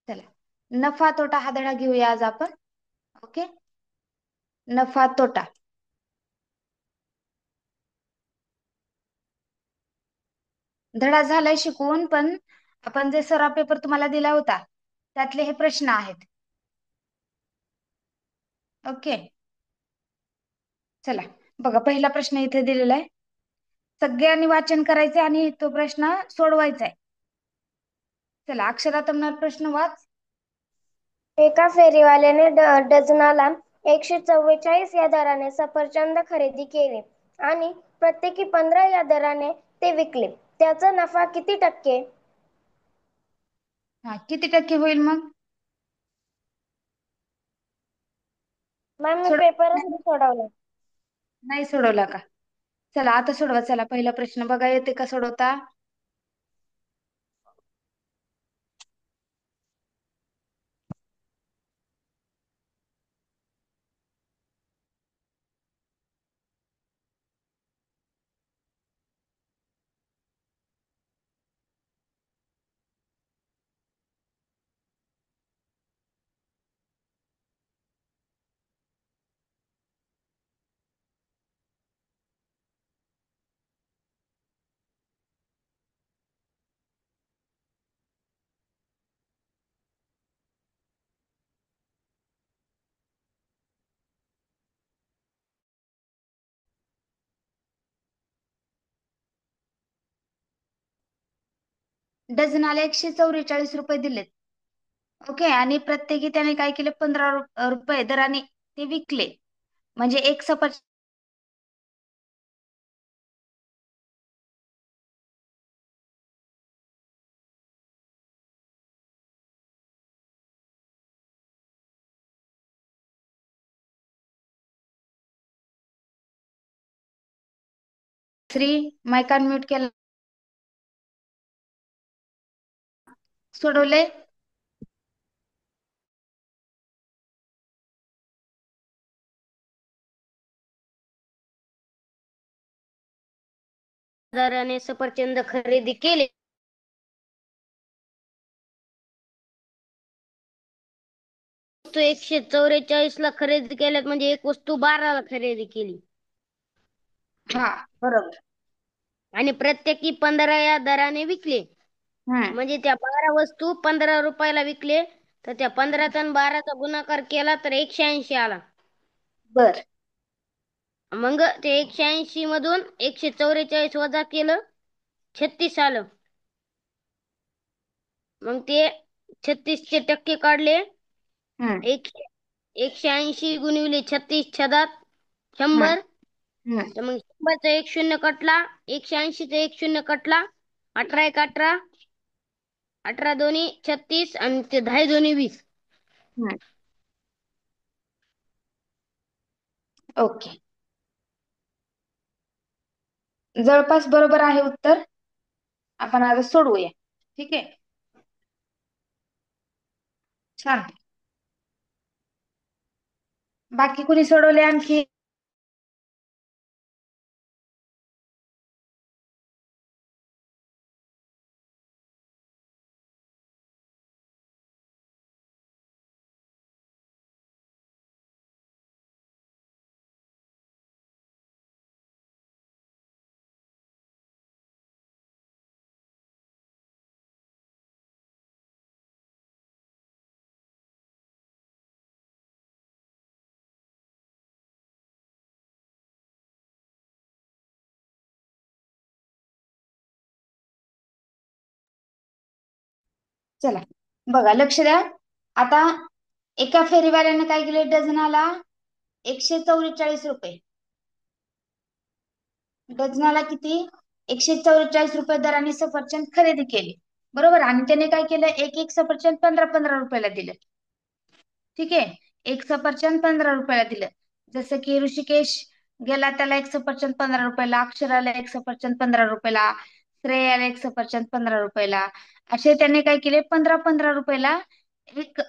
चला, नफा तोटा हा धडा घेऊया आज आपण. ओके, नफा तोटा. धडा झालाय शिकवून, पण आपण जे सराव पेपर तुम्हाला दिला होता त्यातले हे प्रश्न आहेत. ओके, चला बघा, पहिला प्रश्न इथे दिलेला आहे. सगळ्यांनी वाचन करायचे आणि तो प्रश्न सोडवायचा आहे. चला, अक्षरा तुम्हाला प्रश्न वाच. एका फेरीवाल्याने डझनाला 144 या दराने सफरचंद खरेदी केले आणि प्रत्येकी 15 या दराने ते विकले. त्याचा नफा किती टक्के? हा, किती टक्के होईल मग? मॅम मी सोड पेपरच नाही सोडवला. नाही सोडवला का? चला आता सोडवा. चला, पहिला प्रश्न बघा, येते का सोडवता? डझनाला 144 रुपये दिलेत. ओके, आणि प्रत्येकी त्याने काय केले, 15 रुपये दराने ते विकले. म्हणजे एक सफरचंद श्री माइक अनम्यूट केला. सोडवले? दराने सफरचंद खरेदी केले. 144 ला खरेदी केल्यात, म्हणजे एक वस्तू 12 ला खरेदी केली. हा, बरोबर. आणि प्रत्येकी 15 या दराने विकले. हम्म, म्हणजे त्या 12 वस्तू 15 रुपयाला विकले, तर त्या 15 आणि 12चा गुणाकार केला तर 180 आला. बर. मग ते 180 मधून 144 वजा केलं, 36 आलं. मग ते 36चे टक्के काढले. हम्म, 180 गुणिले 36 छदात हम्म, 100. हम्म. तर मग 100चा एक शून्य कटला, 180चा एक शून्य कटला, 18 एक 18, 18 दोन्ही 36 आणि ते 10 दोन्ही 20. हम्म. ओके, जवळपास बरोबर आहे उत्तर. आपण आता सोडवूया. ठीक आहे, छान. बाकी कुणी सोडवले आणखी? चला बघा, लक्ष द्या. आता एका फेरीवाल्याने काय केले, डझनाला 144 रुपये. डझनाला किती? 144 रुपये दराने सफरचंद खरेदी केले, बरोबर. आणि त्याने काय केलं, एक एक सफरचंद 15-15 रुपयाला दिलं. ठीक आहे, एक सफरचंद 15 रुपयाला दिलं. जसं की ऋषिकेश गेला, त्याला एक सफरचंद 15 रुपयाला, अक्षराला एक सफरचंद 15 रुपयाला, श्रेयाला एक सफरचंद 15 रुपयाला. असे त्याने काय केले, 15-15 रुपयाला एक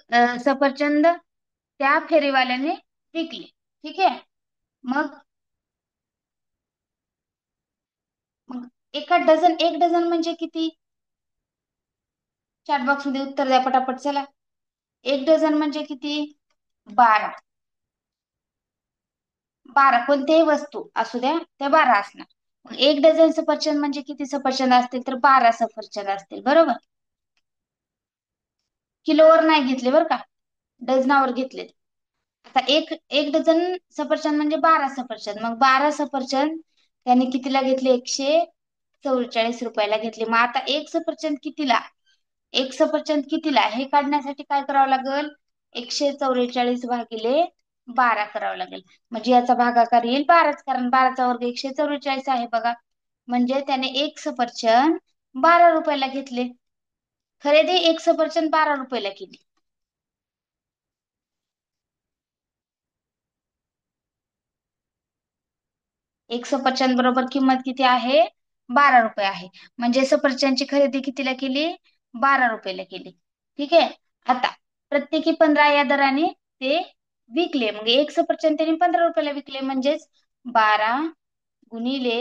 सफरचंद त्या फेरीवाल्याने विकले. ठीक आहे, मग मग एका डझन, एक डझन म्हणजे किती? चॅट बॉक्स मध्ये उत्तर द्या पटापट. चला, एक डझन म्हणजे किती? 12. 12 कोणत्याही वस्तू असू द्या त्या 12 असणार. मग एक डझन सफरचंद म्हणजे किती सफरचंद असतील? तर 12 सफरचंद असतील, बरोबर. किलोवर नाही घेतले बरं का, डझनावर घेतले. आता एक एक डझन सफरचंद म्हणजे 12 सफरचंद. मग 12 सफरचंद त्यांनी कितीला घेतले? 144 रुपयाला घेतले. मग आता एक सफरचंद कितीला, एक सफरचंद कितीला हे काढण्यासाठी काय करावं लागेल? 144 भागिले 12 करावं लागेल. म्हणजे याचा भागाकार येईल 12च, कारण 12चा वर्ग 144 आहे बघा. म्हणजे त्याने एक सफरचंद 12 रुपयाला घेतले. खरेदी एक सफरचंद 12 रुपयाला केली. एक सफरचंद बरोबर किंमत किती आहे? 12 रुपये आहे. म्हणजे सफरचंदची खरेदी कितीला केली? 12 रुपयाला केली. ठीक आहे. आता प्रत्येकी 15 या दराने ते विकले. मग एक सफरचंद त्यांनी 15 रुपयाला विकले. म्हणजेच 12 गुणिले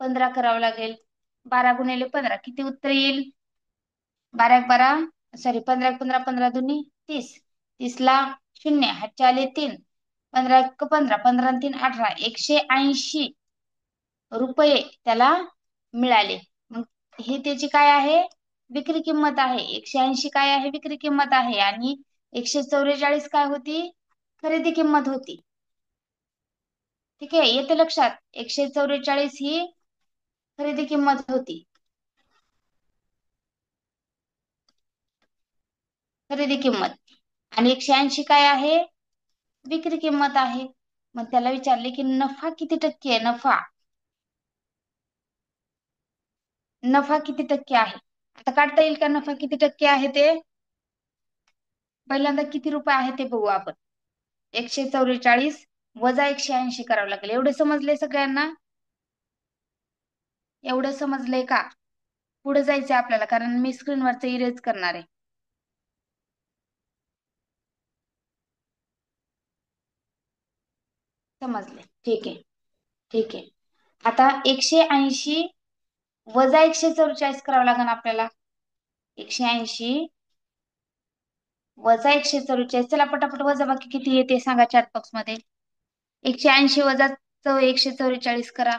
15 करावं लागेल. 12 गुणिले 15 किती उत्तर येईल? 12 एक 12, सॉरी 15 एक 15, 15 दुनी 30. 30ला 0, हातचे आले 3. 15 एक 15, 15 आणि 3 18. 180 रुपये त्याला मिळाले. मग हे त्याची काय आहे? विक्री किंमत आहे. 180 काय आहे? विक्री किंमत आहे. आणि 144 काय होती? खरेदी किंमत होती. ठीक आहे, येते लक्षात. 144 ही खरेदी किंमत होती. खरेदी किंमत. आणि 180 काय आहे? विक्री किंमत आहे. मग त्याला विचारले की नफा किती टक्के आहे? नफा, नफा किती टक्के आहे? आता काढता येईल का नफा किती टक्के आहे ते? पहिल्यांदा किती रुपये आहे ते बघू आपण. 144 वजा 180 करावं लागेल. एवढे समजले सगळ्यांना? एवढं समजलंय का? पुढे जायचंय आपल्याला, कारण मी स्क्रीनवरच इरेज करणार आहे. समजले? ठीक आहे, ठीक आहे. आता 180 वजा 144 करावं लागेल आपल्याला. 180 वजा 144. चला पटापट वजा बाकी किती येते सांगा चॅट बॉक्स मध्ये. 180 वजा 144 करा.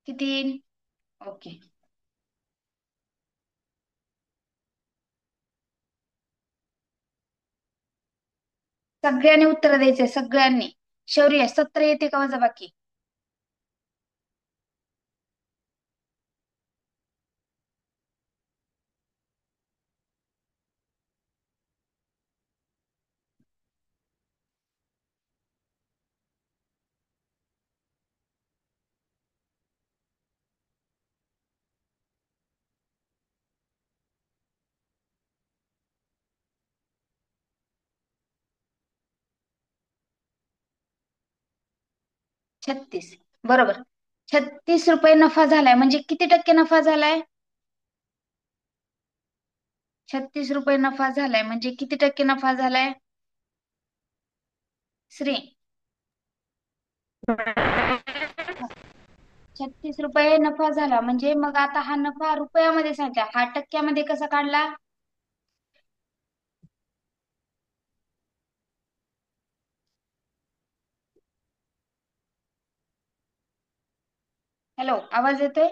किती येईल? ओके. सगळ्यांनी उत्तर द्यायचे, सगळ्यांनी. शौर्य 17 येते का वजा बाकी? छत्तीस, बरोबर. 36 रुपये नफा झालाय. म्हणजे किती टक्के नफा झालाय? 36 रुपये नफा झालाय म्हणजे किती टक्के नफा झालाय श्री? 36 रुपये नफा झाला. म्हणजे मग आता हा नफा रुपयामध्ये सांगा, हा टक्क्यामध्ये कसा काढला? हॅलो, आवाज येतोय?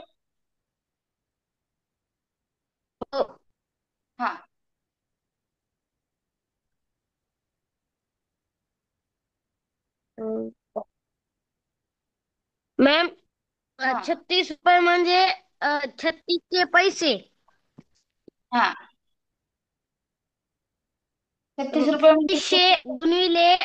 हा. मॅम, हा. 36 रुपये म्हणजे 36चे पैसे. हा. 36 रुपये म्हणजे 3600 गुणिले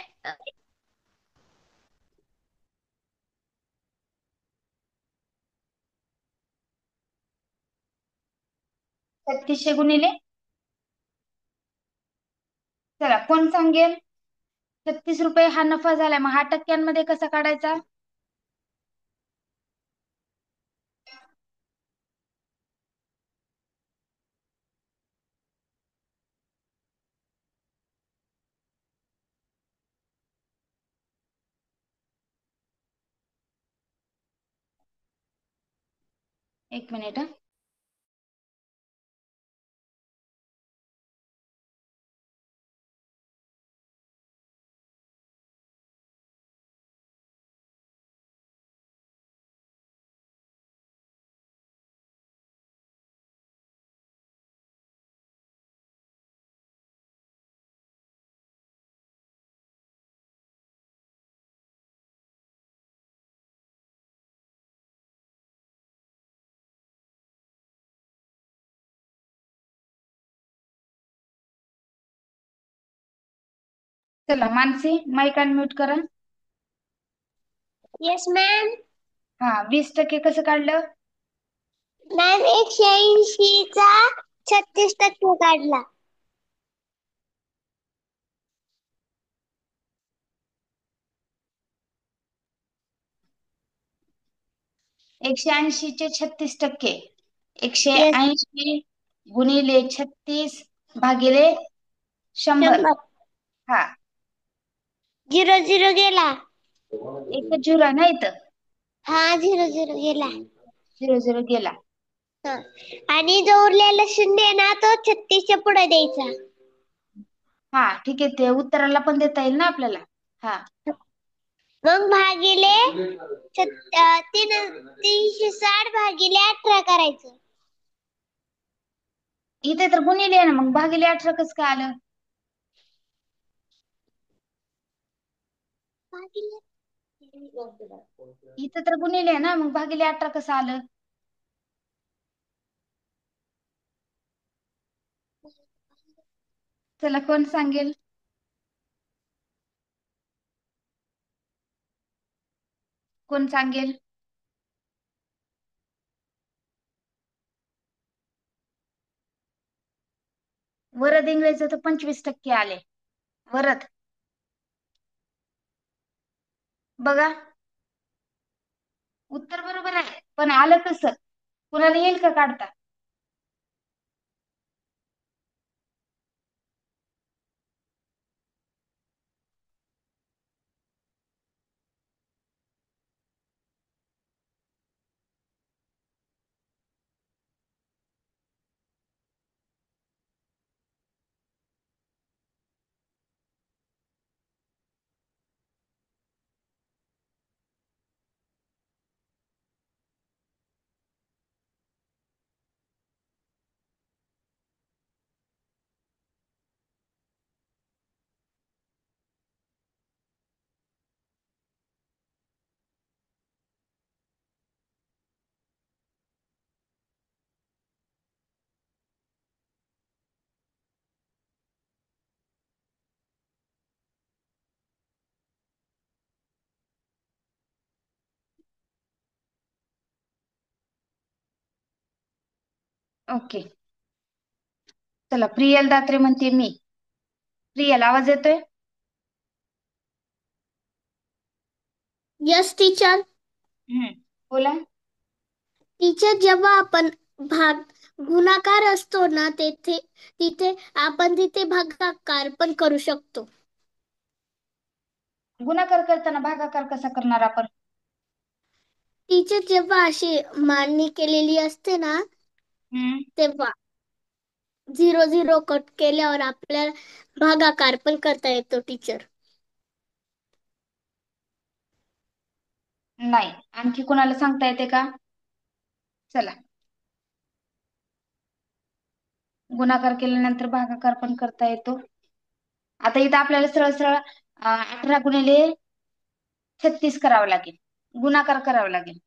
3600 गुणिले, चला कोण सांगेल? 36 रुपये हा नफा झालाय. मग हा टक्क्यांमध्ये कसा काढायचा? एक मिनिट हा. चला मानसी, माईक अनम्यूट करा. Yes ma'am. हा, 20% कसं काढलं? मॅम 180चा 36% काढला. 180 चे 36%. एकशे येस. ऐंशी गुणिले 36 भागिले 100. 100. हा, 0 0 गेला. एकच झिरो आहे ना इथं. हा 0 0 गेला. 0 0 गेला. हा. आणि जो उरलेला शून्य आहे ना तो 36च्या पुढे द्यायचा. हा ठीक आहे, ते उत्तराला पण देता येईल ना आपल्याला. हा, मग भागिले 360 भागिले 18 करायचं. इथे तर गुणिले आहे ना, मग भागिले 18 कसं काय आलं? भागिले इथे तर गुणिले आहे ना, मग भागिले 18 कसं आलं? चला, कोण सांगेल? कोण सांगेल? वरद इंग्रजीचं तर 25% आले. वरद बघा, उत्तर बरोबर आहे, पण आलं कसं? कुणाला येईल का काढता? ओके, चला, प्रियल दात्रे म्हणते मी. प्रियल, आवाज येतोय? Yes teacher. बोला. टीचर, जेव्हा आपण भाग गुणाकार असतो ना तिथे आपण भागाकार पण करू शकतो. गुणाकार करताना भागाकार कसा करणार आपण? टीचर, जेव्हा अशी मांडणी केलेली असते ना तेव्हा 0 0 कट केल्यावर आपल्याला भागाकार पण करता येतो टीचर. नाही, आणखी कोणाला सांगता येते का? चला, गुणाकार केल्यानंतर भागाकार पण करता येतो. आता इथं आपल्याला सरळ सरळ 18 गुणिले 36 करावं लागेल, गुणाकार करावा लागेल.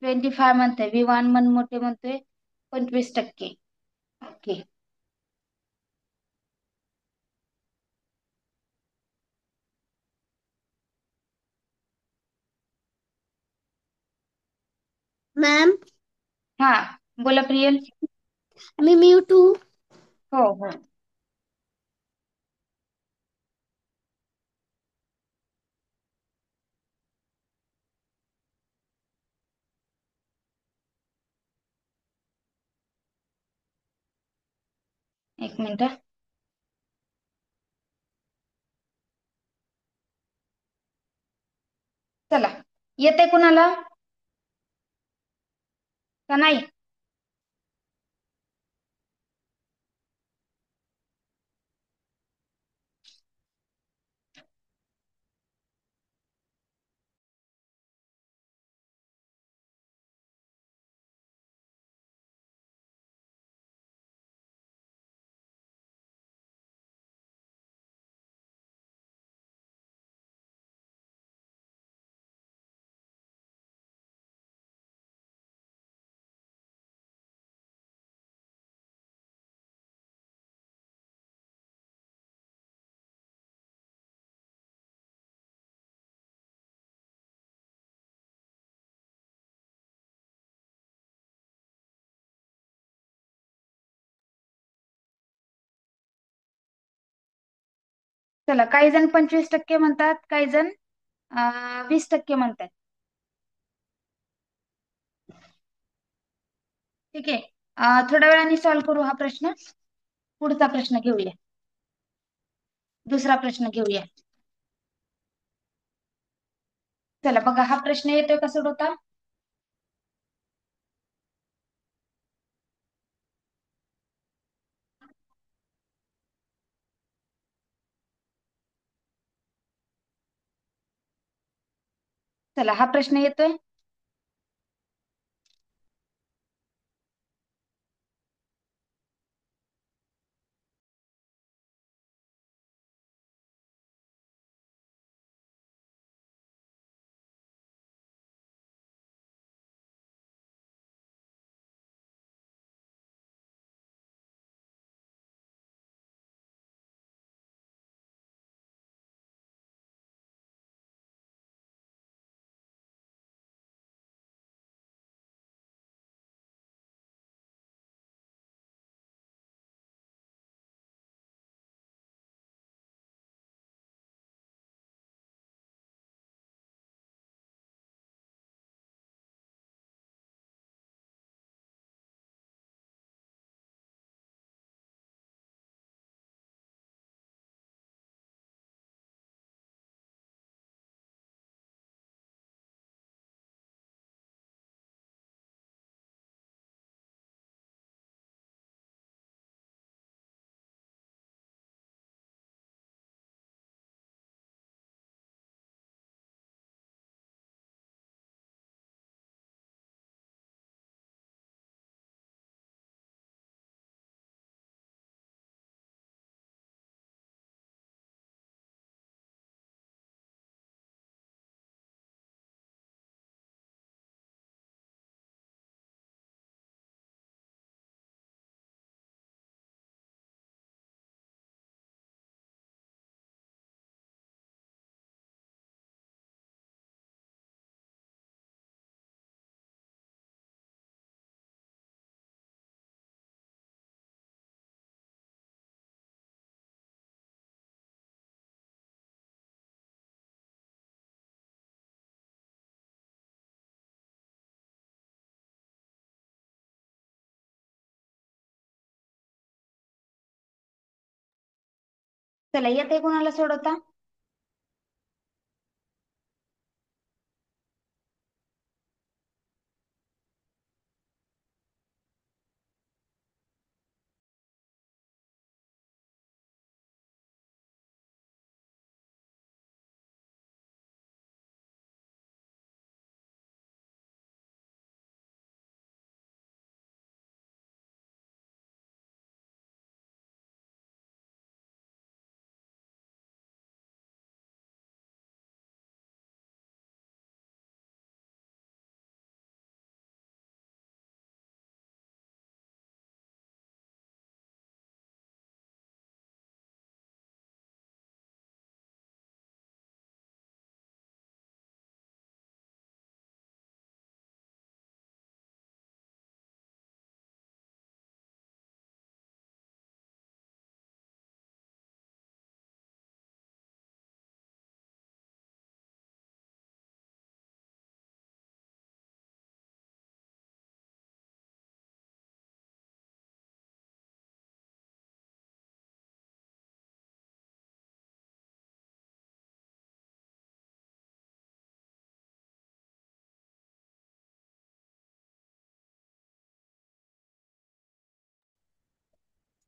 25 म्हणतोय, विवान मन मोठे म्हणतोय 25%. ओके, मॅम, हा बोला प्रियल. मी म्यूट हूँ. हो हो, एक मिनिट. चला, येते कुणाला? का नाही? चला, काही जण 25% म्हणतात, काही जण 20% म्हणतात. ठीक आहे. थोड्या वेळाने सॉल्व्ह करू हा प्रश्न. पुढचा प्रश्न घेऊया. दुसरा प्रश्न घेऊया. चला बघा, हा प्रश्न येतोय का सोडवता? चला, हा प्रश्न येतोय. चला, येते कोणाला सोडवता?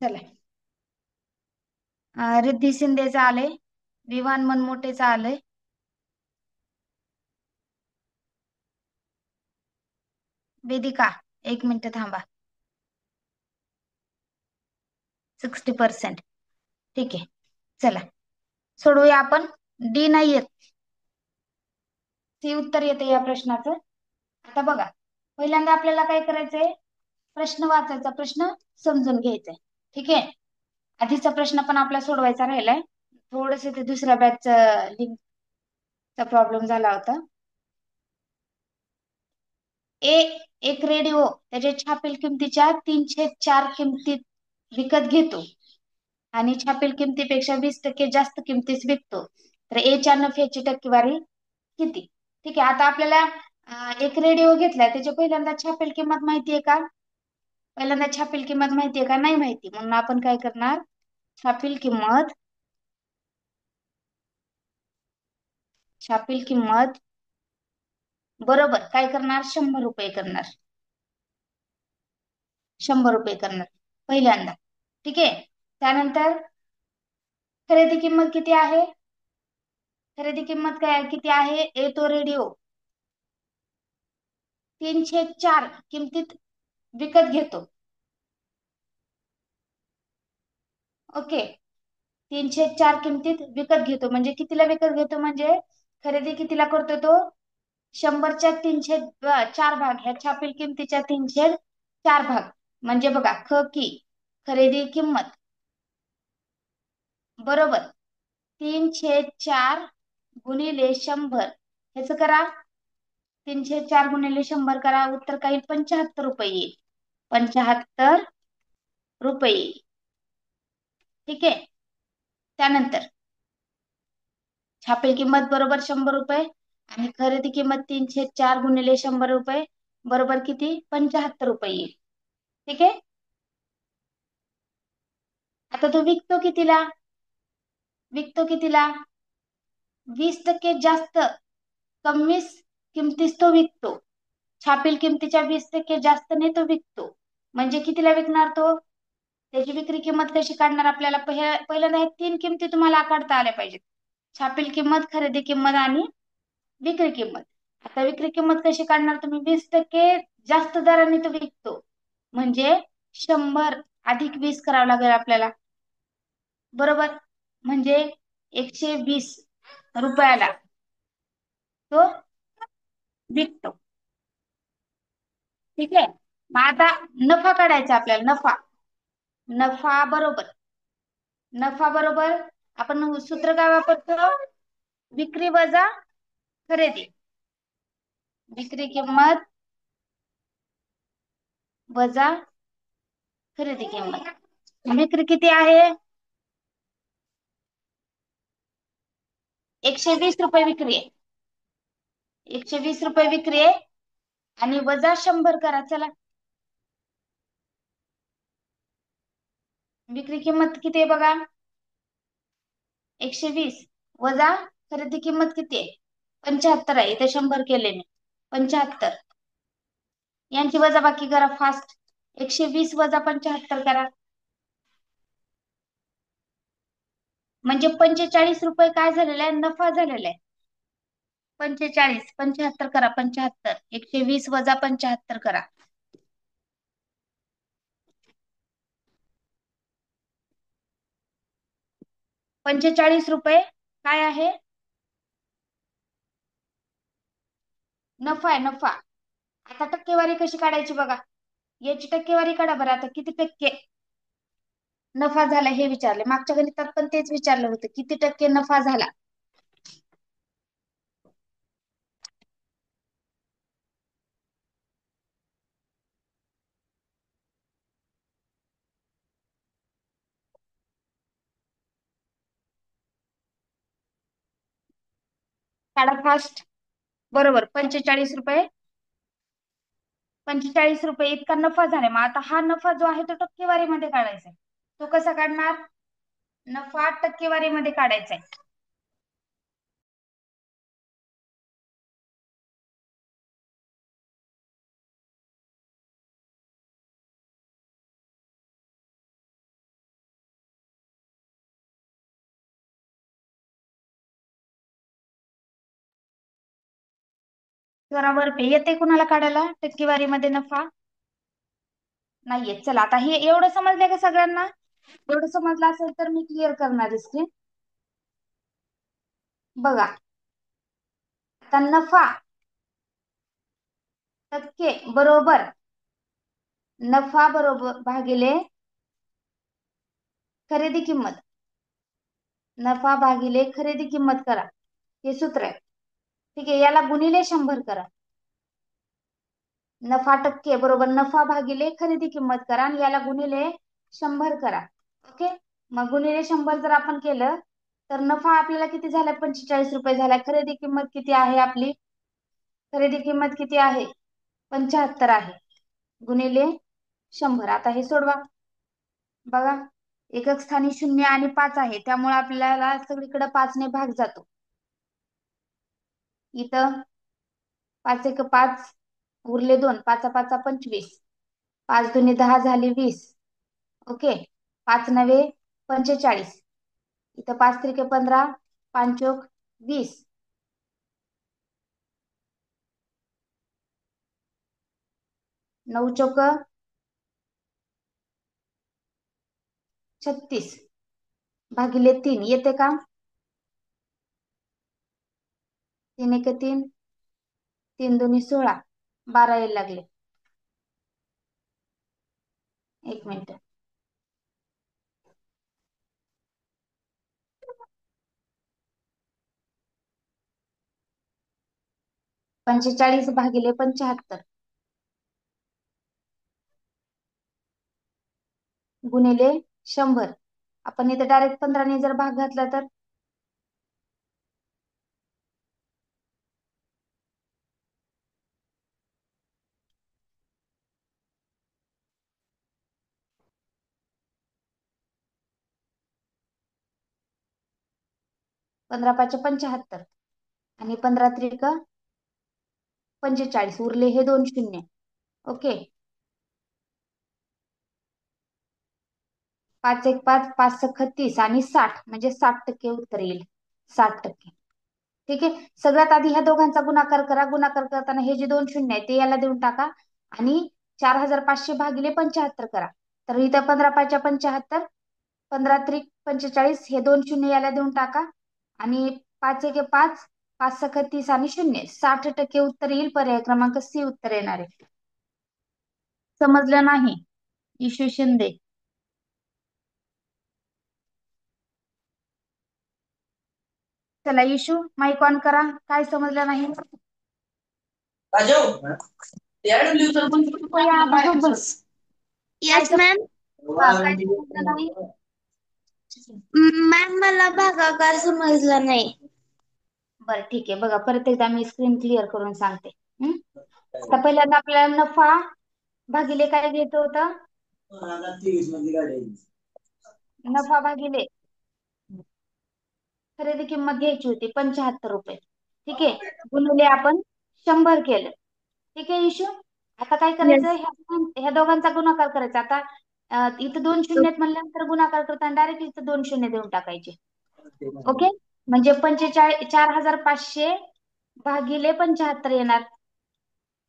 चला, रिद्धी शिंदेचं आलंय, विवान मनमोटेचं आलंय. वेदिका, 1 मिनिट थांबा. 60%. ठीक आहे, चला सोडवूया आपण. डी नाही येत, सी उत्तर येते या प्रश्नाचं. आता बघा, पहिल्यांदा आपल्याला काय करायचंय, प्रश्न वाचायचा, प्रश्न समजून घ्यायचाय. ठीक आहे, आधीचा प्रश्न पण आपला सोडवायचा राहिलाय. थोडस ते दुसऱ्या बॅचचा लिंकचा प्रॉब्लेम झाला होता. एक रेडिओ त्याच्या छापील किमतीच्या 3/4 किमतीत विकत घेतो आणि छापील किमतीपेक्षा 20% जास्त किमतीस विकतो, तर एच्या नफ्याची टक्केवारी किती? ठीक आहे, आता आपल्याला एक रेडिओ घेतलाय, त्याची पहिल्यांदा छापील किंमत माहितीये का? पहिल्यांदा छापील किंमत माहितीये का? नाही माहिती. म्हणून आपण काय करणार, छापील किंमत बरोबर काय करणार, 100 रुपये करणार. 100 रुपये करणार पहिल्यांदा. ठीक आहे, त्यानंतर खरेदी किंमत किती आहे? खरेदी किंमत काय किती आहे? तो रेडिओ 3/4 किमतीत विकत घेतो. ओके, 3/4 किमतीत विकत घेतो म्हणजे कितीला विकत घेतो, म्हणजे खरेदी कितीला करतो तो? 100च्या 3/4 भाग, ह्या छापील किमतीच्या 3/4 भाग. म्हणजे बघा, की खरेदी किंमत बरोबर 3/4 गुणिले 100. ह्याच करा, 3/4 गुणिले 100 करा, उत्तर काही 75 रुपये येईल. 75 रुपये. ठीक आहे, त्यानंतर छापील किंमत बरोबर 100 रुपये आणि खरेदी किंमत 3/4 गुणिले 100 रुपये बरोबर किती? 75 रुपये येईल. ठीक आहे, आता तो विकतो कितीला? 20% जास्त कमी किमतीस तो विकतो. छापील किमतीच्या 20% जास्तने तो विकतो. म्हणजे कितीला विकणार तो? त्याची विक्री किंमत कशी काढणार? आपल्याला पहिल्यांदा ह्या 3 किमती तुम्हाला काढता आल्या पाहिजेत, छापील किंमत, खरेदी किंमत आणि विक्री किंमत. आता विक्री किंमत कशी काढणार तुम्ही? 20% जास्त दराने तो विकतो म्हणजे 100 अधिक 20 करावं लागेल आपल्याला, बरोबर. म्हणजे 120 रुपयाला तो विकतो. ठीक आहे, मग आता नफा काढायचा आपल्याला. नफा बरोबर आपण सूत्र काय वापरतो? विक्री वजा खरेदी. विक्री किंमत वजा खरेदी किंमत. विक्री किती आहे? 120 रुपये विक्री आहे. 120 रुपये विक्री आहे आणि वजा 100 करा. चला, विक्री किंमत किती आहे बघा, 120 वजा खरेदी किंमत किती आहे? 75 आहे. इथे 100 केले मी, 75. यांची वजाबाकी करा फास्ट. 120 वजा 75 करा, म्हणजे 45 रुपये काय झालेला आहे? नफा झालेला आहे. 75 करा, 75. 120 वजा 75 करा. 45 रुपये काय आहे? नफा आहे, नफा. आता टक्केवारी कशी काढायची बघा, याची टक्केवारी काढा बरं. आता किती टक्के नफा झाला हे विचारले, मागच्या गणितात पण तेच विचारलं होतं, किती टक्के नफा झाला. काढा फास्ट. बरोबर, 45 रुपये. 45 रुपये इतका नफा झाला. मग आता हा नफा जो आहे तो टक्केवारीमध्ये काढायचा आहे. तो कसा काढणार? नफा टक्केवारीमध्ये काढायचा आहे. करावर पे येते कुणाला काढायला टक्केवारीमध्ये नफा? नाहीये. चला आता हे एवढं समजलंय का सगळ्यांना? एवढं समजलं असेल तर मी क्लिअर करणार आहे स्क्रीन. बघा आता नफा टक्के बरोबर नफा बरोबर भागिले खरेदी किंमत. नफा भागिले खरेदी किंमत करा, हे सूत्र आहे. ठीक आहे, याला गुणिले 100 करा. नफा टक्के बरोबर नफा भागिले खरेदी किंमत करा आणि याला गुणिले 100 करा. ओके, मग गुणिले 100 जर आपण केलं तर नफा आपल्याला किती झाला? 45 रुपये झाला. खरेदी किंमत किती आहे आपली? खरेदी किंमत किती आहे? 75 आहे. गुणिले 100. आता हे सोडवा. बघा एकक स्थानी 0 आणि 5 आहे, त्यामुळे आपल्याला सगळीकडे 5 ने भाग जातो. इथं 5 एक 5 उरले 2, 5 5 25, 5 दुनी 10 झाली 20. ओके, 5 नवे 45, इथं 5 त्रिके 15, 5 चोक 20, 9 चोक 36 भागिले 3 येते का? 3 एक 3, 3 दुनी 16, 12 यायला लागले. एक मिनिट. पंचेचाळीस भागिले 75 गुणिले 100. आपण इथे डायरेक्ट 15 ने जर भाग घातला तर 15 5 75 आणि 15 त्रिक 45 उरले हे 2 शून्य. ओके, 5 एक 5, 5 सख 30 आणि 60 म्हणजे 60% उत्तर येईल. 60%. ठीक आहे, सगळ्यात आधी ह्या दोघांचा गुणाकार करा. गुणाकार करताना हे जे 2 शून्य आहे ते याला देऊन टाका आणि 4500 भागिले 75 करा. तर इथं 15 5 75, 15 त्रिक 45 हे 2 शून्य याला देऊन टाका आणि 5 एक 5, 5 सख 30 आणि शून्य 60% उत्तर येईल. पर्याय क्रमांक सी उत्तर येणार आहे. समजलं नाही? इशू शिंदे. चला इशू माईक ऑन करा. काय समजलं नाही? काय येस मॅम. काय समजलं नाही? मॅम मला भागाकार समजला नाही. बरं ठीक आहे, बघा परत एकदा मी स्क्रीन क्लिअर करून सांगते. आता पहिल्यांदा आपल्याला नफा भागिले काय घ्यायचं होतं? नफा भागिले खरेदी किंमत घ्यायची होती 75 रुपये. ठीक आहे, गुणिले आपण 100 केलं. ठीक आहे इशू. आता काय करायचं? येस. ह्या दोघांचा गुणाकार करायचा. आता इथं 2 शून्य आहेत म्हणल्यानंतर गुणाकार करताना डायरेक्ट इथं 2 शून्य देऊन टाकायचे. ओके, म्हणजे 4500 भागिले 75 येणार.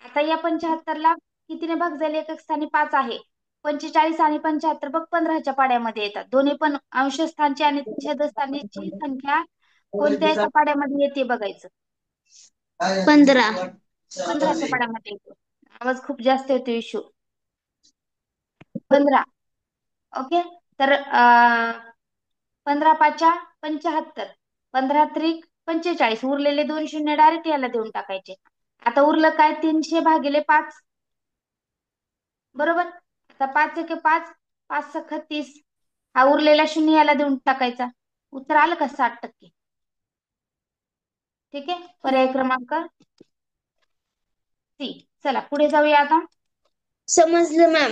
आता या 75ला कितीने भाग झाले? एकक स्थानी 5 आहे. 45 आणि 75 बघ 15च्या पाड्यामध्ये येतात. दोन्ही पण अंशस्थानची आणि छेदस्थानीची संख्या कोणत्या एका पाड्यामध्ये येते बघायचं. 15. 15च्या पाड्यामध्ये येतो. आवाज खूप जास्त येतो इशू. 15. ओके, तर 15 5 75, 15 त्रिक 45 उरलेले 2 शून्य डायरेक्ट याला देऊन टाकायचे. आता उरलं काय? 300 भागिले 5 बरोबर. आता 5 एक 5, 5 सख 30, हा उरलेला शून्य याला देऊन टाकायचा. उत्तर आलं का? 60%. ठीक आहे, पर्याय क्रमांक सी. चला पुढे जाऊया आता. समजलं मॅम.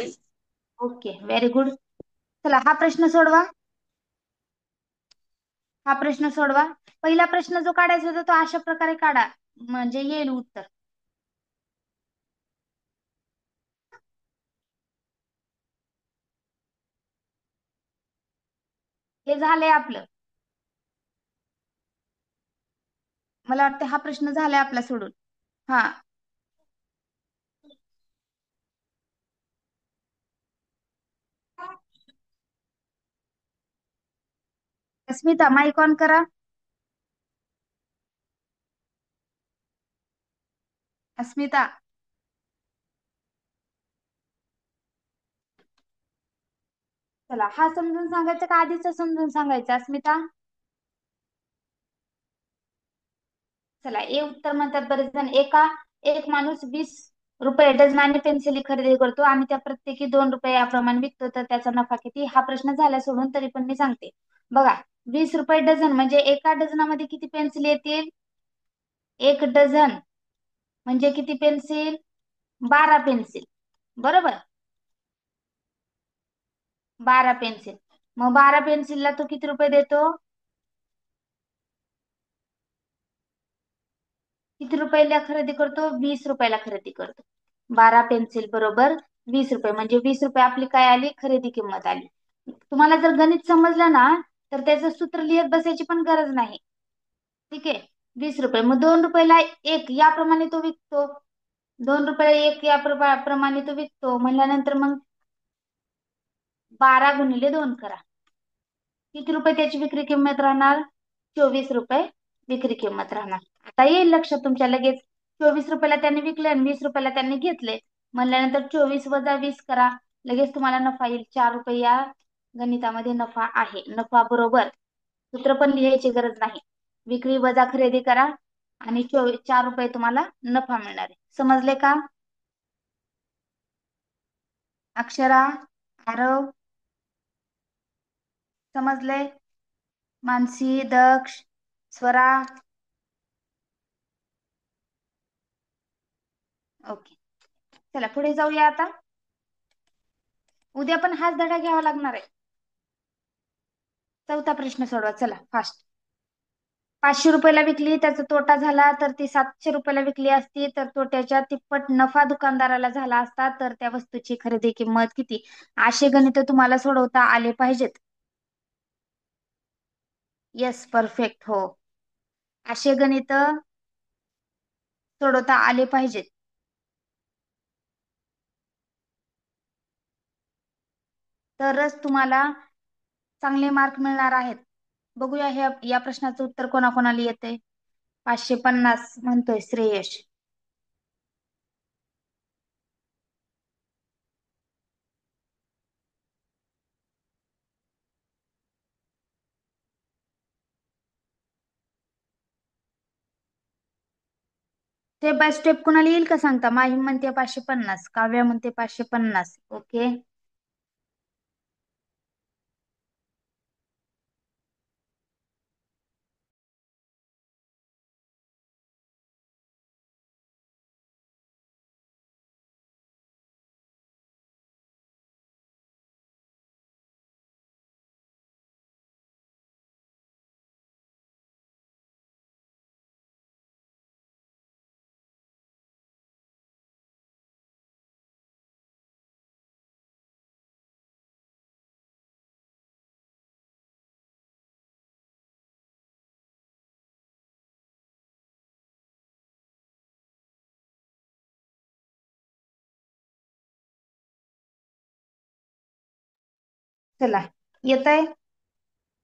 Okay, very good. चला हा प्रश्न सोडवा. हा प्रश्न सोडवा. पहिला प्रश्न जो काढायचा होता तो अशा प्रकारे काढा म्हणजे येईल उत्तर. हे झालंय आपलं. मला वाटतं हा प्रश्न झालाय आपला सोडून. हा अस्मिता माईक ऑन करा. अस्मिता. चला, हा समजून सांगायचा का आधीच समजून सांगायचं अस्मिता? चला, ए उत्तर म्हणतात बरेच जण. एक माणूस 20 रुपये डझनाने पेन्सिली खरेदी करतो आणि त्या प्रत्येकी 2 रुपये याप्रमाणे विकतो, तर त्याचा नफा किती? हा प्रश्न झाला सोडून, तरी पण मी सांगते. बघा, 20 रुपये डझन म्हणजे एका डझनामध्ये किती पेन्सिल येतील? एक डझन म्हणजे किती पेन्सिल? 12 पेन्सिल. बरोबर, 12 पेन्सिल. मग 12 पेन्सिलला तो किती रुपये देतो? किती रुपयाला खरेदी करतो? 20 रुपयाला खरेदी करतो. 12 पेन्सिल बरोबर 20 रुपये, म्हणजे 20 रुपये आपली काय आली? खरेदी किंमत आली. तुम्हाला जर गणित समजलं ना, तर त्याचं सूत्र लिहित बसायची पण गरज नाही. ठीक आहे. 20 रुपये, मग 2 रुपयाला एक याप्रमाणे तो विकतो. 2 रुपयाला एक या प्रमाणे तो विकतो म्हणल्यानंतर मग 12 × 2 करा. किती रुपये त्याची विक्री किंमत राहणार? 24 रुपये विक्री किंमत राहणार. आता येईल लक्षात तुमच्या लगेच. 24 रुपयाला त्यांनी विकले आणि 20 रुपयाला त्यांनी घेतले म्हणल्यानंतर 24 - 20 करा. लगेच तुम्हाला नफा येईल. 4 रुपये या गणितामध्ये नफा आहे. नफा बरोबर सूत्र पण लिहायची गरज नाही. विक्री वजा खरेदी करा आणि 4 रुपये तुम्हाला नफा मिळणार आहे. समजले का? अक्षरा, आरव, समजले? मानसी, दक्ष, स्वरा. ओके. चला पुढे जाऊया आता. उद्या पण हाच धडा घ्यावा लागणार आहे. चौथा प्रश्न सोडवा. चला फास्ट. 500 रुपयाला विकली, त्याचा तोटा झाला, तर ती 700 रुपयाला विकली असती, तर तोट्याच्या तिप्पट नफा दुकानदाराला झाला असता, तर त्या वस्तूची खरेदी किंमत किती? असे गणित तुम्हाला सोडवता आले पाहिजेत. Yes, perfect. हो, असे गणित सोडवता आले पाहिजेत. तरच तुम्हाला चांगले मार्क मिळणार आहेत. बघूया या प्रश्नाचं उत्तर कोणाकोणाला येते. 550 म्हणतोय श्रेयश. स्टेप बाय स्टेप कुणाला येईल का सांगता? माहीम म्हणते 550, काव्या म्हणते 550. ओके. चला, येत आहे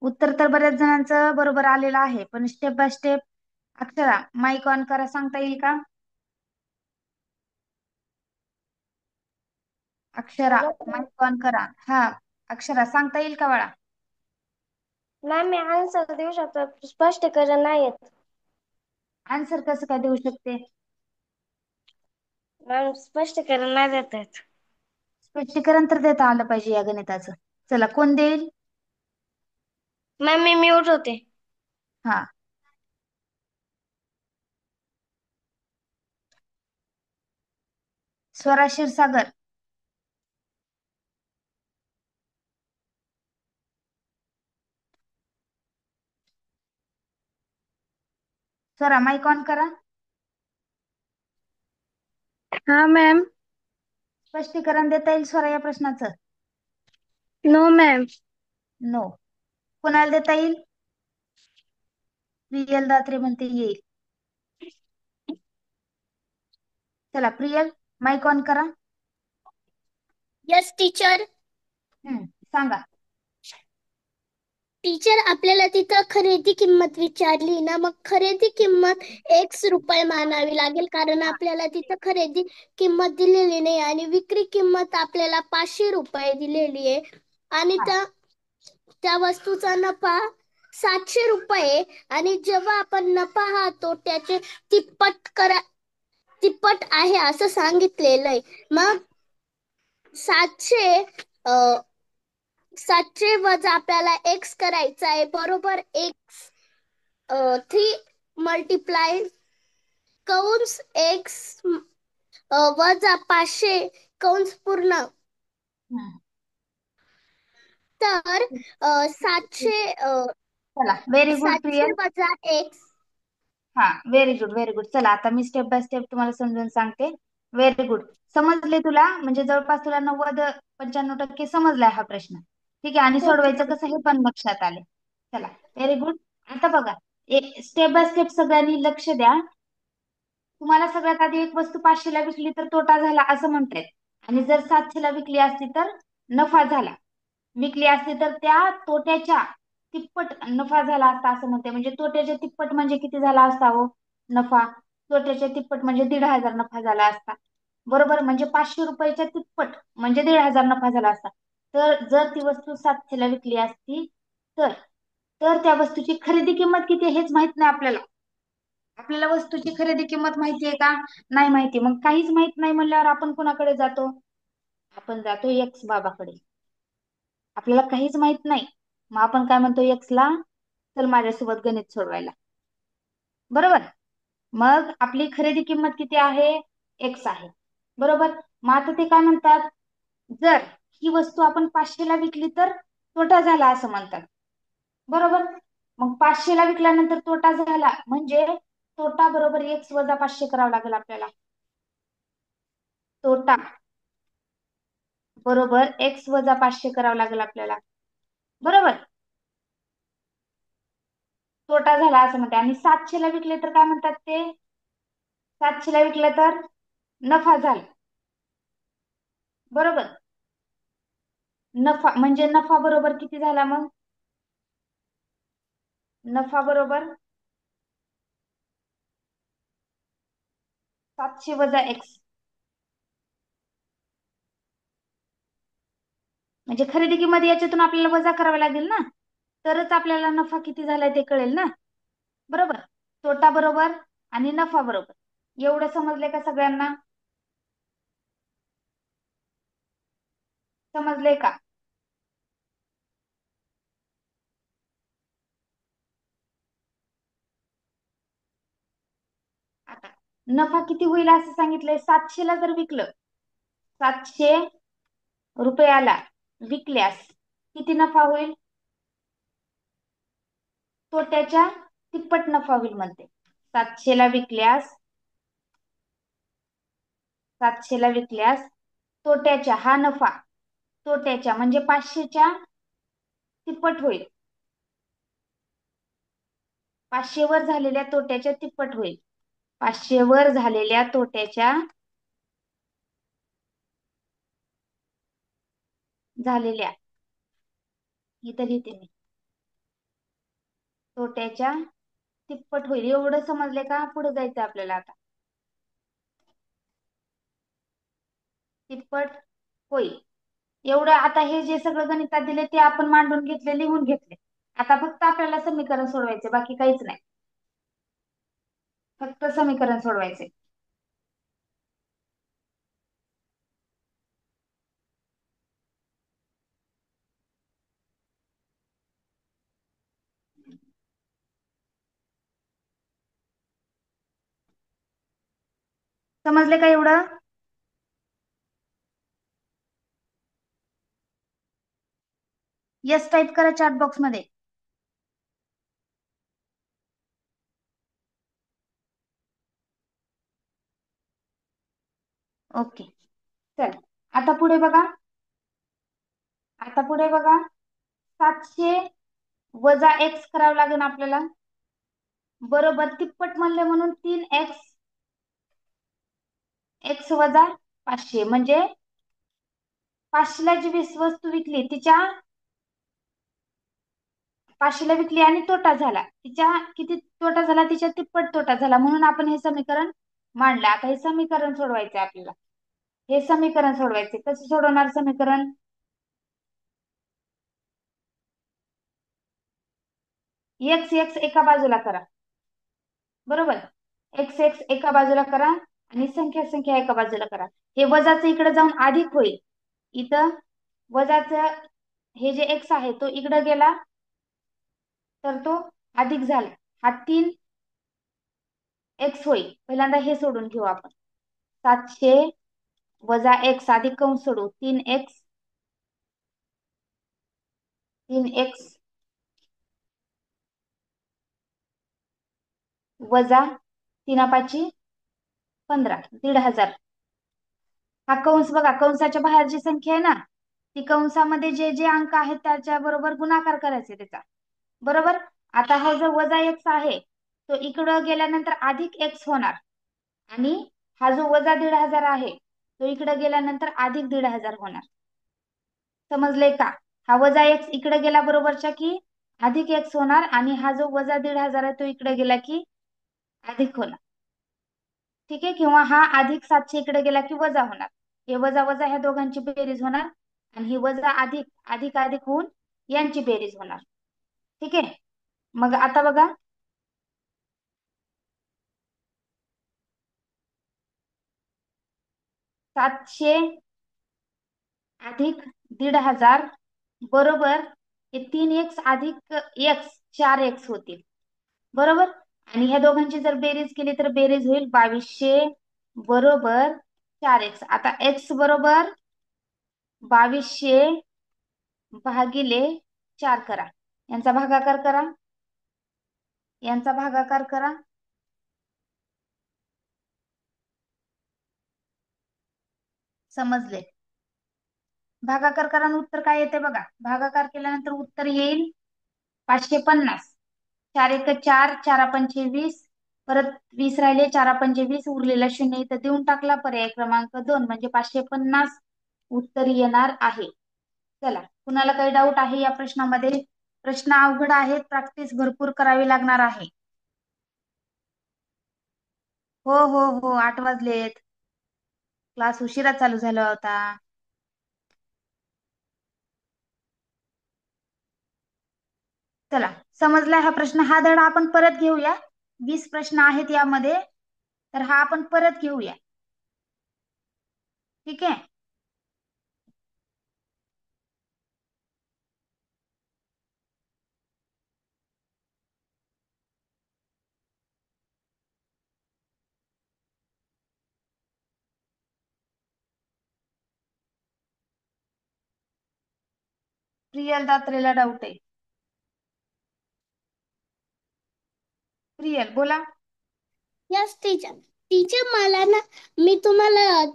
उत्तर. तर बऱ्याच जणांचं बरोबर आलेलं आहे, पण step by step. Akshara, mike on करा. सांगता येईल का? अक्षरा, माईक ऑन करा. हा, अक्षरा सांगता येईल का बाळा? मॅम मी आन्सर देऊ शकतो, स्पष्टीकरण नाही येत. आन्सर कसं काय देऊ शकते? मॅम स्पष्टीकरण नाही देत आहेत. स्पष्टीकरण तर देता आलं पाहिजे या गणिताचं. चला, कोण देईल? मॅम मी म्यूट होते. हा, स्वरा क्षीरसागर. स्वरा, माईक ऑन करा. हा मॅम. स्पष्टीकरण देता येईल स्वरा या प्रश्नाचं? No ma'am. नो. कोणाला देता येईल? प्रियल दात्रे म्हणते येईल. चला प्रियल, माईक ऑन करा. Yes teacher. सांगा. टीचर आपल्याला तिथं खरेदी किंमत विचारली ना, मग खरेदी किंमत ₹X मानावी लागेल, कारण आपल्याला तिथं खरेदी किंमत दिलेली नाही आणि विक्री किंमत आपल्याला ₹500 दिलेली आहे आणि हा. त्या वस्तूचा नफा ₹700 आणि जेव्हा आपण नफा हा तोट्याचे तिप्पट आहे असं सांगितलेलं आहे. मग 700 700 वजा आपल्याला एक्स करायचा आहे, बरोबर. एक्स 3 कंस एक्स वजा 500 कंस पूर्ण. हम्म. तर 700 चला, व्हेरी गुड 700 प्रियल. वजा एक्स. हा, व्हेरी गुड व्हेरी गुड. चला आता मी स्टेप बाय स्टेप तुम्हाला समजून सांगते. Very good. समजले तुला? म्हणजे जवळपास तुला 90-95% समजलाय हा प्रश्न. ठीक आहे, आणि हो सोडवायचं टीचर. कसं हे पण लक्षात आले. चला, व्हेरी गुड. आता बघा, स्टेप बाय स्टेप सगळ्यांनी लक्ष द्या. तुम्हाला सगळ्यात आधी एक वस्तू 500ला विकली तर तोटा झाला असं म्हणतायत, आणि जर 700ला विकली असती तर नफा झाला. विकली असती तर त्या तोट्याच्या तिप्पट नफा झाला असता असं म्हणते. म्हणजे तोट्याच्या तिप्पट म्हणजे किती झाला असता हो नफा? तोट्याच्या तिप्पट म्हणजे 1,500 नफा झाला असता. बरोबर, म्हणजे 500 रुपयाच्या तिप्पट म्हणजे 1,500 नफा झाला असता. तर जर ती वस्तू 700ला विकली असती तर तर त्या वस्तूची खरेदी किंमत किती आहे हेच माहित नाही आपल्याला. आपल्याला वस्तूची खरेदी किंमत माहिती आहे का? नाही माहिती. मग काहीच माहित नाही म्हणल्यावर आपण कुणाकडे जातो? आपण जातो एक्स बाबाकडे. आपल्याला काहीच माहित नाही, मग आपण काय म्हणतो एक्सला, चल माझ्यासोबत गणित सोडवायला. बरोबर. मग आपली खरेदी किंमत किती आहे? एक्स आहे. बरोबर. मग आता ते काय म्हणतात, जर ही वस्तू आपण 500ला विकली तर तोटा झाला असं म्हणतात. बरोबर. मग 500ला विकल्यानंतर तोटा झाला म्हणजे तोटा बरोबर एक्स वजा 500 करावं लागेल आपल्याला. तोटा बरोबर एक्स वजा 500 करावं लागेल आपल्याला. बरोबर. तोटा झाला असं म्हणते. आणि 700ला विकले तर काय म्हणतात ते? 700ला विकले तर नफा झाला. बरोबर. नफा म्हणजे नफा बरोबर किती झाला मग? नफा बरोबर 700 वजा एक्स. म्हणजे खरेदी किंमत याच्यातून आपल्याला वजा करावी लागेल ना, तरच आपल्याला नफा किती झालाय ते कळेल ना. बरोबर. तोटा बरोबर आणि नफा बरोबर. एवढं समजले का सगळ्यांना? समजले का? आता नफा किती होईल असं सांगितलंय. 700ला जर विकलं, 700 रुपयाला विकल्यास किती नफा होईल? तोट्याच्या तिप्पट नफा होईल म्हणते. 700ला विकल्यास 700ला विकल्यास तोट्याच्या हा नफा तोट्याच्या म्हणजे 500च्या तिप्पट होईल. 500 वर झालेल्या तोट्याच्या तिप्पट होईल. 500 वर झालेल्या तोट्याच्या झालेल्या इथं लिहिते मी, तोट्याच्या तिप्पट होईल. एवढं समजले का? पुढे जायचं आपल्याला आता. तिप्पट होईल एवढं. आता हे जे सगळं गणितात दिले ते आपण मांडून घेतले, लिहून घेतले. आता फक्त आपल्याला समीकरण सोडवायचे, बाकी काहीच नाही. फक्त समीकरण सोडवायचे. समजले का एवढं? यस टाईप करा चॅट बॉक्स मध्ये. ओके. चल आता पुढे बघा. आता पुढे बघा, 700 वजा एक्स करावं लागेल आपल्याला. बरोबर. तिप्पट म्हणले म्हणून 3x एक्स वजा 500 म्हणजे 500ला जी वस्तू विकली तिच्या 500ला विकली आणि तोटा झाला, तिच्या किती तोटा झाला, तिच्या तिप्पट तोटा झाला, म्हणून आपण हे समीकरण मांडलं. आता हे समीकरण सोडवायचं आपल्याला. हे समीकरण सोडवायचे. कसं सोडवणार समीकरण? एक्स एक्स एका बाजूला करा, बरोबर. एक्स एक्स एका बाजूला करा आणि संख्या संख्या एका बाजूला करा. हे वजाचं इकडे जाऊन अधिक होईल. इथं वजाचं हे जे एक्स आहे तो इकडे गेला तर तो अधिक झाला. हा 3x होईल. पहिल्यांदा हे सोडून घेऊ आपण. 700 वजा एक्स अधिक कंस सोडू. 3x वजा 3×5 = 15, 1500. हा कंस बघा, कंसाच्या बाहेर जी संख्या आहे ना ती कंसामध्ये जे जे अंक आहेत त्याच्या बरोबर गुणाकार करायचे त्याचा, बरोबर. आता हा जो वजा एक्स आहे तो इकडं गेल्यानंतर अधिक एक्स होणार आणि हा जो वजा 1500 आहे तो इकडे गेल्यानंतर अधिक 1500 होणार. समजले का? हा वजा एक्स इकडे गेला बरोबरच्या की अधिक एक्स होणार आणि हा जो वजा 1500 आहे तो इकडे गेला की अधिक होणार. ठीक आहे. किंवा हा अधिक 700 इकडे गेला की वजा होणार. हे वजा वजा ह्या दोघांची बेरीज होणार आणि ही वजा अधिक अधिक अधिक होऊन यांची बेरीज होणार. ठीक आहे. मग आता बघा, 700 अधिक 1500 बरोबर हे 3x अधिक x 4x होतील, बरोबर. आणि ह्या दोघांची जर बेरीज केली तर बेरीज होईल 2200 बरोबर 4x. आता x बरोबर 2200 भागिले 4 करा. यांचा भागाकार करा, यांचा भागाकार करा. समजले? भागाकार करा आणि उत्तर काय येते बघा. भागाकार केल्यानंतर उत्तर येईल 550. 4 एक 4, 4 पंचे 20, परत 20 राहिले, 4 पंचे 20, उरलेला 0 इथं देऊन टाकला. पर्याय क्रमांक 2 म्हणजे 550 उत्तर येणार आहे. चला, कुणाला काही डाऊट आहे या प्रश्नामध्ये? प्रश्न अवघड आहेत, प्रॅक्टिस भरपूर करावी लागणार आहे. हो हो हो, 8 वाजलेत. क्लास उशिरा चालू झाला होता. चला, समजला हा प्रश्न. हा धडा आपण परत घेऊया. 20 प्रश्न आहेत यामध्ये, तर हा आपण परत घेऊया. ठीक आहे. प्रियल दात्रेला डाऊट आहे. प्रियल बोला. Yes teacher. टीचर मला ना,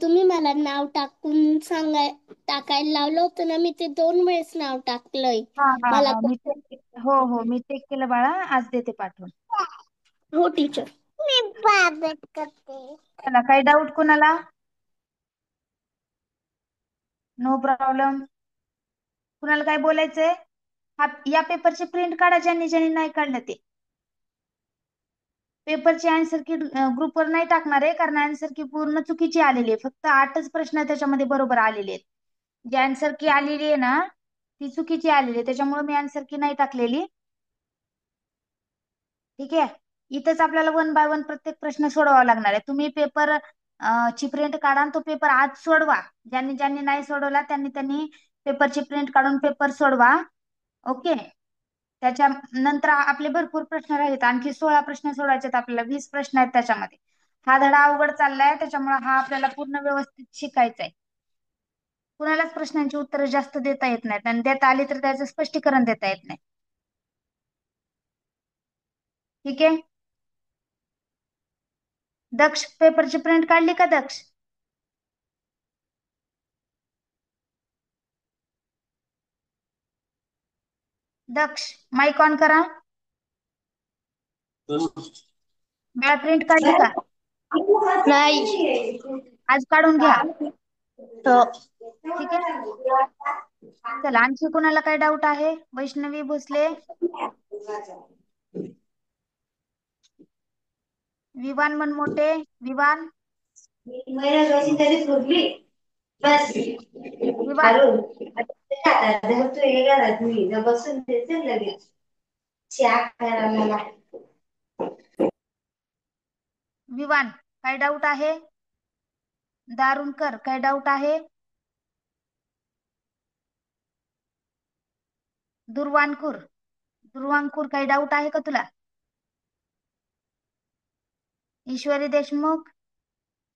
तुम्ही मला नाव टाकून टाकायला लावलं होतं ना, मी ते 2 वेळेस नाव टाकलंय. हा हा मला हा, हो हो, मी चेक केलं बाळा, आज देते पाठवून. हो टीचर. मी बाबत करते. चला, काही डाऊट कोणाला? No problem. कुणाला काय बोलायचंय? हा, या पेपरची प्रिंट काढा ज्यांनी ज्यांनी नाही काढलं ते. पेपरची आन्सर की ग्रुपवर नाही टाकणार आहे, कारण आन्सर की पूर्ण चुकीची आलेली आहे. फक्त 8च प्रश्न त्याच्यामध्ये बरोबर आलेले आहेत. जी आन्सर की आलेली आहे ना ती चुकीची आलेली आहे, त्याच्यामुळे मी आन्सर की नाही टाकलेली. ठीक आहे. इथंच आपल्याला 1 बाय 1 प्रत्येक प्रश्न सोडवावा लागणार आहे. तुम्ही पेपर ची प्रिंट काढा आणि तो पेपर आज सोडवा. ज्यांनी ज्यांनी नाही सोडवला त्यांनी त्यांनी पेपरची प्रिंट काढून पेपर सोडवा. ओके. त्याच्यानंतर आपले भरपूर प्रश्न राहिलेत. आणखी 16 प्रश्न सोडवायचे आहेत आपल्याला. 20 प्रश्न आहेत त्याच्यामध्ये. हा धडा अवघड चाललाय, त्याच्यामुळे हा आपल्याला पूर्ण व्यवस्थित शिकायचा आहे. कुणालाच प्रश्नांची उत्तरं जास्त देता येत नाहीत आणि देता आली तर त्याचं स्पष्टीकरण देता येत नाही. ठीक आहे. दक्ष, पेपरची प्रिंट काढली का दक्ष? दक्ष, माईक ऑन करा. मला प्रिंट काढली का? नाही. आज काढून घ्या. हो. ठीक आहे. चला, आणखी कोणाला काय डाऊट आहे? वैष्णवी भोसले. विवान म्हण मोठे. विवान. बस विवान. खालून बसून देते लगेच चहा करायला मला. विवान काय डाऊट आहे? दारुणकर काय डाऊट आहे? दुर्वांकूर. दुर्वांकूर काही डाऊट आहे का तुला? ईश्वरी देशमुख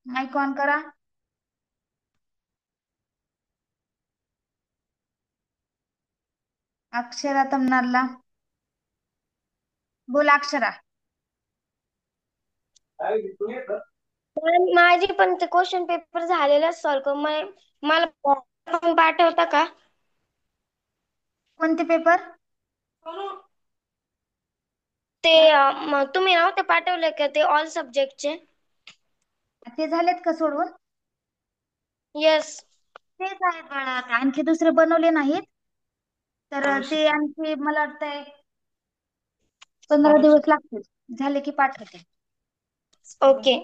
माईक ऑन करा. अक्षरा तमनारला बोला. अक्षरा. माझी पण ते क्वेश्चन पेपर झालेला सॉल्व मला पण पाठवता का? कोणते पेपर? ते तुम्ही नव्हते पाठवले का ते ऑल सब्जेक्टचे? ते झालेत का सोडवून? येस. तेच आहेत बाळा, आणखी दुसरे बनवले नाहीत. तर ते आणखी मला वाटतंय 15 दिवस लागतील. झाले की पाठवते. ओके.